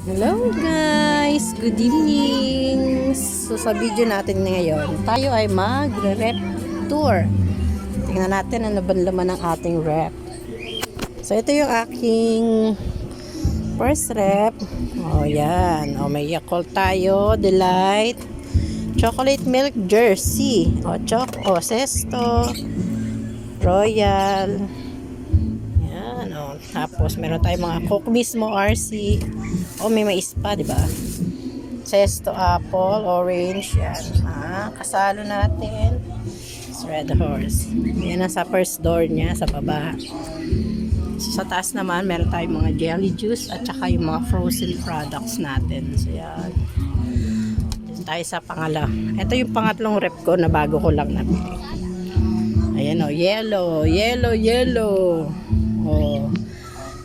Hello guys! Good evening! So sa video natin ngayon, tayo ay mag-rep tour. Tingnan natin ano ba laman ng ating rep. So ito yung aking first rep. Oh yan. Oh, may Yakult tayo. Delight. Chocolate Milk Jersey. Oh, Zesto. Royal. Yan. Oh. Tapos meron tayong mga Coke mismo RC. Oh, may mais pa, di ba? Zesto apple, orange, yan. Kasalo natin. It's Red Horse. Yan ang sa first door niya, sa baba. So, sa taas naman, meron tayong mga jelly juice at saka yung mga frozen products natin. So, yan. Dito tayo sa pangalawa. Ito yung pangatlong rep ko na bago ko lang nabili. Ayan o, yellow. Oh.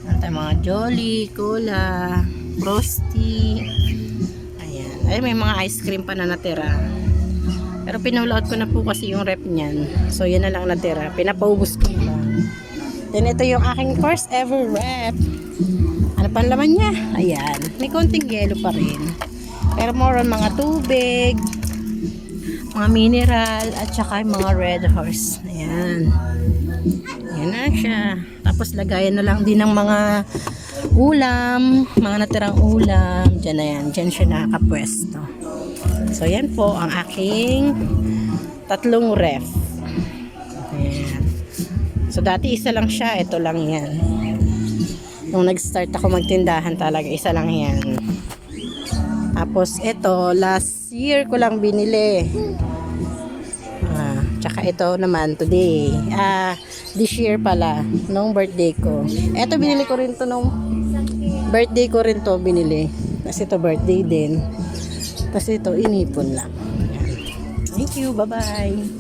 Meron tayong mga Jolly, Cola, Frosty. Ayan. Ay, may mga ice cream pa na natira. Pero pinulaot ko na po kasi yung rep niyan. So, yan na lang natira. Pinapaubos ko na. Then, ito yung aking first ever rep. Ano pa laman niya? Ayan. May konting yelo pa rin. Pero more on mga tubig, mga mineral, at saka yung mga Red Horse. Ayan. Ayan na siya. Tapos, lagayan na lang din ng mga ulam, mga natirang ulam. Diyan na yan. Diyan siya nakakapwesto. So, yan po ang aking tatlong ref. Ayan. So, dati isa lang siya. Ito lang yan. Nung nag-start ako magtindahan talaga, isa lang yan. Tapos, ito, last year ko lang binili. Tsaka ito naman, today. This year pala, nung birthday ko. Ito, binili ko rin to nung birthday ko rin to binili. Kasi ito birthday din. Kasi ito inipon lang. Thank you, bye-bye.